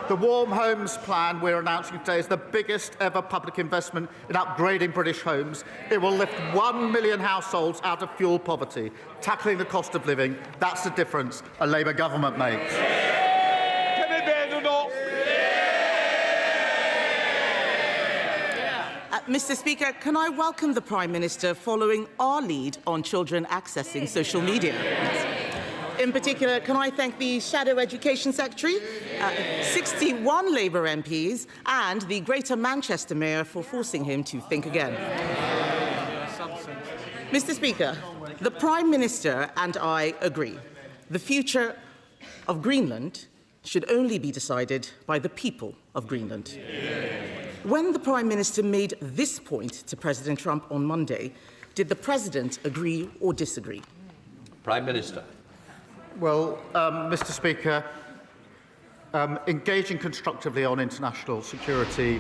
The Warm Homes Plan we're announcing today is the biggest ever public investment in upgrading British homes. It will lift 1 million households out of fuel poverty, tackling the cost of living. That's the difference a Labour government makes. Kemi Badenoch. Mr. Speaker, can I welcome the Prime Minister following our lead on children accessing social media? In particular, can I thank the Shadow Education Secretary, 61 Labour MPs and the Greater Manchester Mayor for forcing him to think again. Mr. Speaker, the Prime Minister and I agree. The future of Greenland should only be decided by the people of Greenland. When the Prime Minister made this point to President Trump on Monday, did the President agree or disagree? Prime Minister. Well, Mr. Speaker, engaging constructively on international security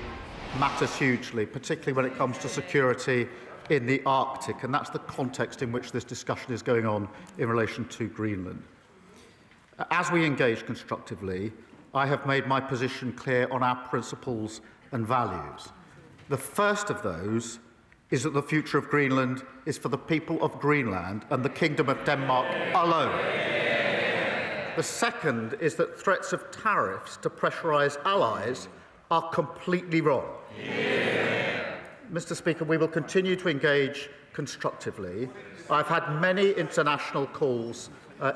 matters hugely, particularly when it comes to security in the Arctic, and that's the context in which this discussion is going on in relation to Greenland. As we engage constructively, I have made my position clear on our principles and values. The first of those is that the future of Greenland is for the people of Greenland and the Kingdom of Denmark alone. The second is that threats of tariffs to pressurise allies are completely wrong. Mr. Speaker, we will continue to engage constructively. I've had many international calls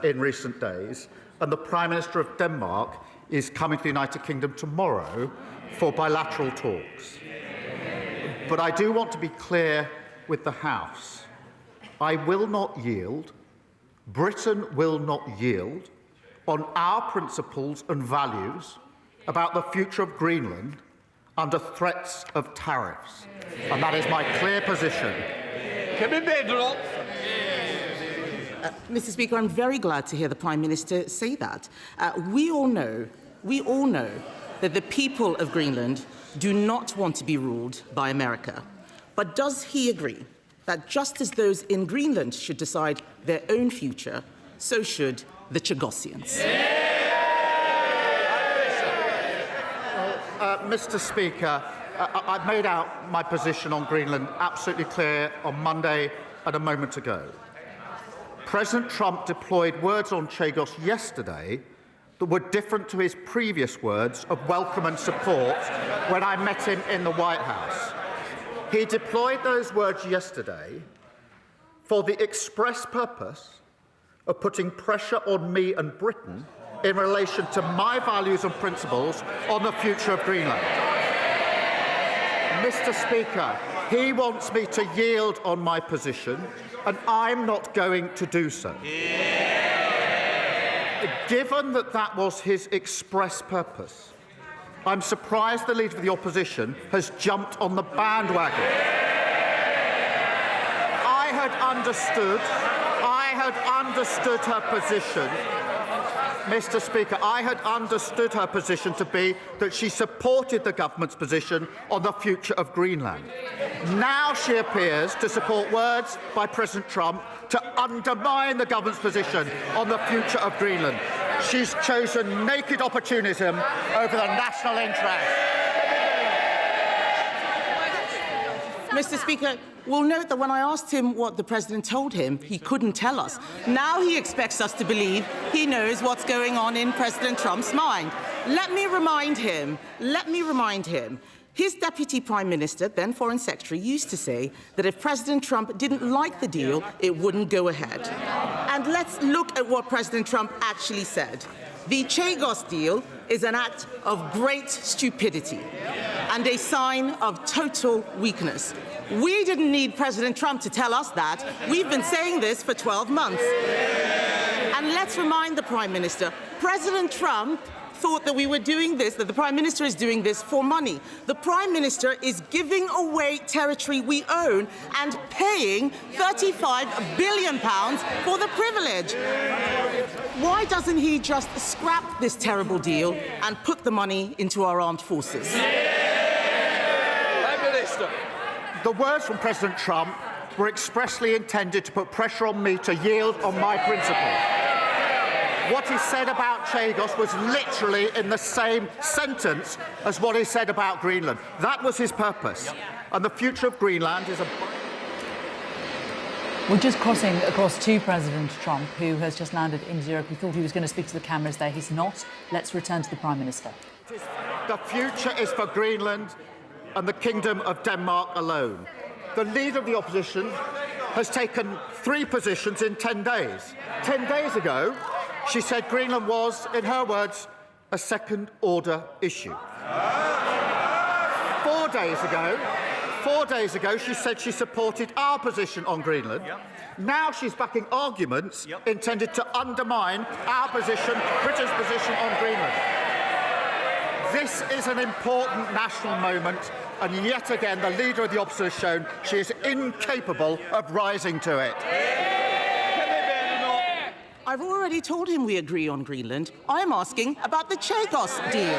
in recent days, and the Prime Minister of Denmark is coming to the United Kingdom tomorrow for bilateral talks. But I do want to be clear with the House. I will not yield, Britain will not yield on our principles and values about the future of Greenland under threats of tariffs. And that is my clear position. Kemi Badenoch. Mr. Speaker, I'm very glad to hear the Prime Minister say that. We all know that the people of Greenland do not want to be ruled by America. But does he agree that just as those in Greenland should decide their own future, so should the Chagosians? Mr. Speaker, I've made out my position on Greenland absolutely clear on Monday and a moment ago. President Trump deployed words on Chagos yesterday that were different to his previous words of welcome and support when I met him in the White House. He deployed those words yesterday for the express purpose of putting pressure on me and Britain in relation to my values and principles on the future of Greenland. Mr. Speaker, he wants me to yield on my position, and I'm not going to do so. Given that that was his express purpose, I'm surprised the Leader of the Opposition has jumped on the bandwagon. I had understood her position. Mr. Speaker, I had understood her position to be that she supported the government's position on the future of Greenland. Now she appears to support words by President Trump to undermine the government's position on the future of Greenland. She's chosen naked opportunism over the national interest. Mr. Speaker, we'll note that when I asked him what the President told him, he couldn't tell us. Now he expects us to believe he knows what's going on in President Trump's mind. Let me remind him, his Deputy Prime Minister, then Foreign Secretary, used to say that if President Trump didn't like the deal, it wouldn't go ahead. And let's look at what President Trump actually said. The Chagos deal is an act of great stupidity and a sign of total weakness. We didn't need President Trump to tell us that. We've been saying this for 12 months. And let's remind the Prime Minister, President Trump thought that we were doing this, that the Prime Minister is doing this for money. The Prime Minister is giving away territory we own and paying £35 billion for the privilege. Why doesn't he just scrap this terrible deal and put the money into our armed forces? Prime Minister. The words from President Trump were expressly intended to put pressure on me to yield on my principles. What he said about Chagos was literally in the same sentence as what he said about Greenland. That was his purpose. And the future of Greenland is a... We're just crossing across to President Trump, who has just landed in Zurich. We thought he was going to speak to the cameras there. He's not. Let's return to the Prime Minister. The future is for Greenland and the Kingdom of Denmark alone. The Leader of the Opposition has taken 3 positions in 10 days. 10 days ago, she said Greenland was, in her words, a second-order issue. 4 days ago, she said she supported our position on Greenland. Now she's backing arguments intended to undermine our position, Britain's position on Greenland. This is an important national moment, and yet again, the Leader of the Opposition has shown she is incapable of rising to it. I've already told him we agree on Greenland. I'm asking about the Chagos deal.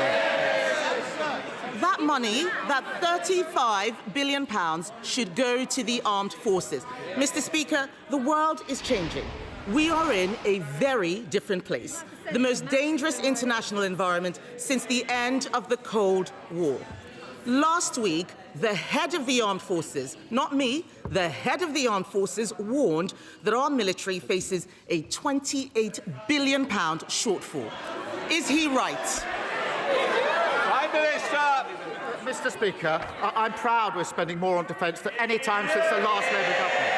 That money, that £35 billion, should go to the armed forces. Mr. Speaker, the world is changing. We are in a very different place, the most dangerous international environment since the end of the Cold War. Last week, the head of the armed forces, not me, the head of the armed forces warned that our military faces a £28 billion shortfall. Is he right? Prime Minister. Mr. Speaker, I'm proud we're spending more on defence than any time since the last Labour government.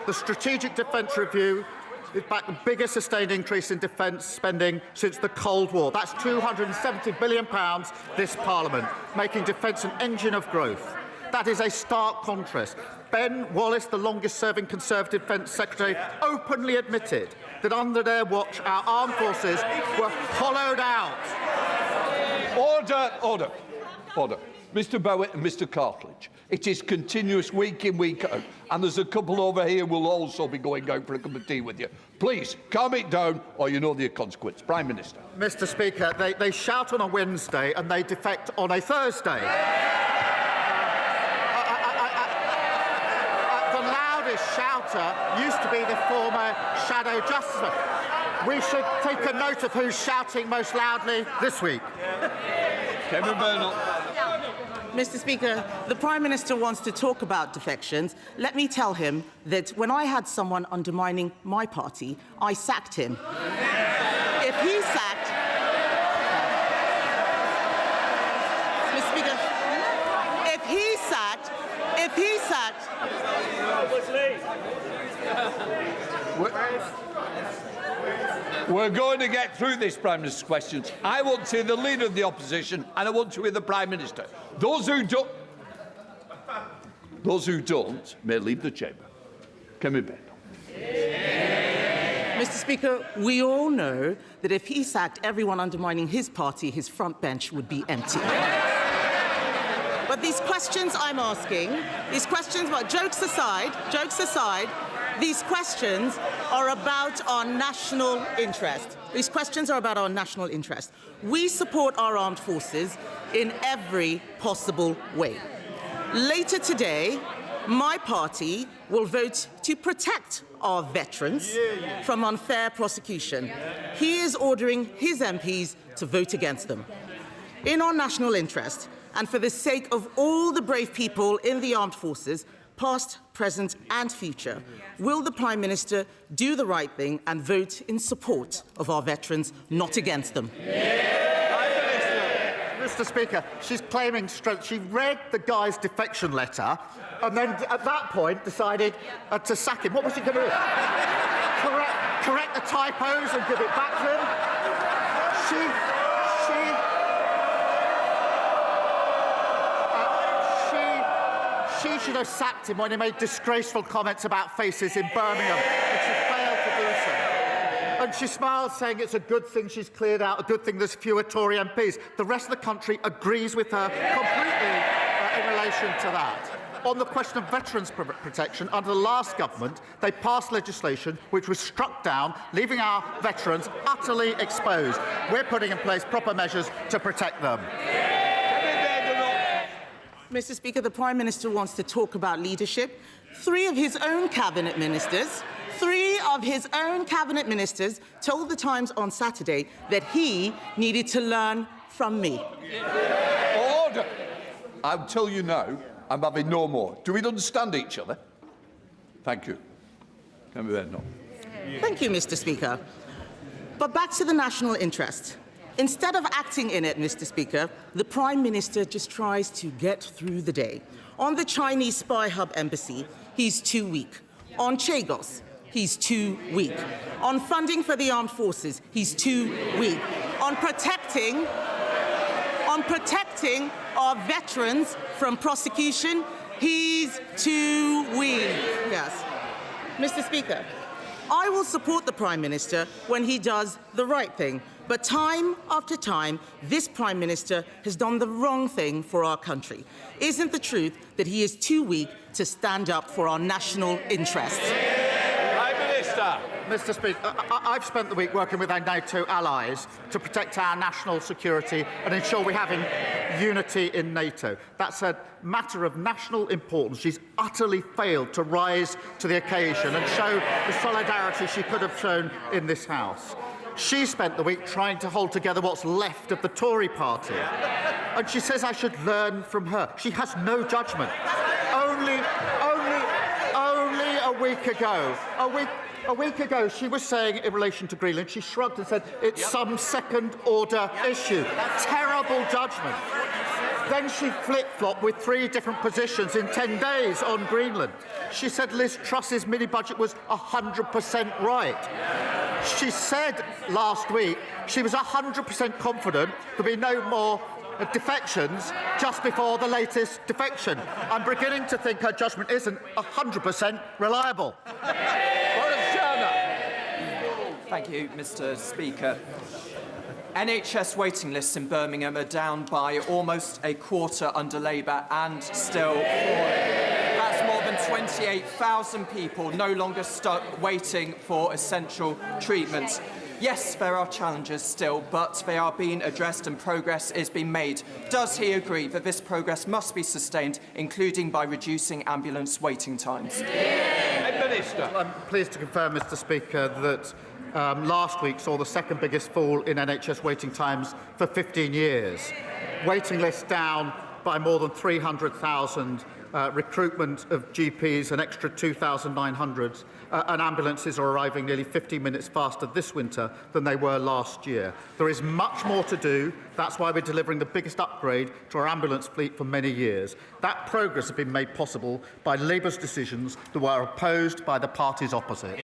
The Strategic Defence Review is back the biggest sustained increase in defence spending since the Cold War. That's £270 billion this Parliament, making defence an engine of growth. That is a stark contrast. Ben Wallace, the longest-serving Conservative Defence Secretary, openly admitted that under their watch our armed forces were hollowed out. Order. Mr. Bowitt and Mr. Cartledge, it is continuous week in, week out, and there's a couple over here who will also be going out for a cup of tea with you. Please, calm it down, or you know the consequence. Prime Minister. Mr. Speaker, they shout on a Wednesday and they defect on a Thursday. The loudest shouter used to be the former Shadow Justice. We should take a note of who's shouting most loudly this week. Kemi Badenoch. Mr. Speaker, the Prime Minister wants to talk about defections. Let me tell him that when I had someone undermining my party, I sacked him. If he sacked... Mr. Speaker, if he sacked... We're going to get through this Prime Minister's questions. I want to hear the Leader of the Opposition and I want to hear the Prime Minister. Those who don't may leave the chamber. Kemi Badenoch. Mr. Speaker, we all know that if he sacked everyone undermining his party, his front bench would be empty. But these questions I'm asking, jokes aside, these questions are about our national interest. We support our armed forces in every possible way. Later today, my party will vote to protect our veterans from unfair prosecution. He is ordering his MPs to vote against them. In our national interest, and for the sake of all the brave people in the armed forces, past, present and future, will the Prime Minister do the right thing and vote in support of our veterans, not against them? Mr. Speaker, she's claiming strength. She read the guy's defection letter and then at that point decided to sack him. What was she going to do? Correct the typos and give it back to him? She should have sacked him when he made disgraceful comments about faces in Birmingham, and she failed to do so. And she smiled, saying it's a good thing she's cleared out, a good thing there's fewer Tory MPs. The rest of the country agrees with her completely in relation to that. On the question of veterans' protection, under the last government, they passed legislation which was struck down, leaving our veterans utterly exposed. We're putting in place proper measures to protect them. Mr. Speaker, the Prime Minister wants to talk about leadership. 3 of his own cabinet ministers 3 of his own cabinet ministers told the Times on Saturday that he needed to learn from me. Order! I'll tell you now, I'm having no more. Do we understand each other? Thank you. Kemi Badenoch. Thank you, Mr. Speaker. But back to the national interest. Instead of acting in it, Mr. Speaker, the Prime Minister just tries to get through the day. On the Chinese spy hub embassy, he's too weak. On Chagos, he's too weak. On funding for the armed forces, he's too weak. On protecting our veterans from prosecution, he's too weak. Yes. Mr. Speaker, I will support the Prime Minister when he does the right thing. But time after time, this Prime Minister has done the wrong thing for our country. Isn't the truth that he is too weak to stand up for our national interests? Prime Minister. Mr. Speaker, I've spent the week working with our NATO allies to protect our national security and ensure we have unity in NATO. That's a matter of national importance. She's utterly failed to rise to the occasion and show the solidarity she could have shown in this House. She spent the week trying to hold together what's left of the Tory party. And she says I should learn from her. She has no judgment. Only a week ago, she was saying in relation to Greenland, she shrugged and said it's some second-order issue. Terrible judgment. Then she flip-flopped with 3 different positions in 10 days on Greenland. She said Liz Truss's mini-budget was 100% right. She said last week she was 100% confident there'll be no more defections just before the latest defection. I'm beginning to think her judgment isn't 100% reliable. Thank you, Mr. Speaker. NHS waiting lists in Birmingham are down by almost a quarter under Labour and still falling. That's more than 28,000 people no longer stuck waiting for essential treatment. Yes, there are challenges still, but they are being addressed and progress is being made. Does he agree that this progress must be sustained, including by reducing ambulance waiting times? Minister. I'm pleased to confirm, Mr. Speaker, that last week saw the second biggest fall in NHS waiting times for 15 years. Waiting lists down by more than 300,000, recruitment of GPs an extra 2,900, and ambulances are arriving nearly 15 minutes faster this winter than they were last year. There is much more to do. That's why we're delivering the biggest upgrade to our ambulance fleet for many years. That progress has been made possible by Labour's decisions that were opposed by the parties opposite.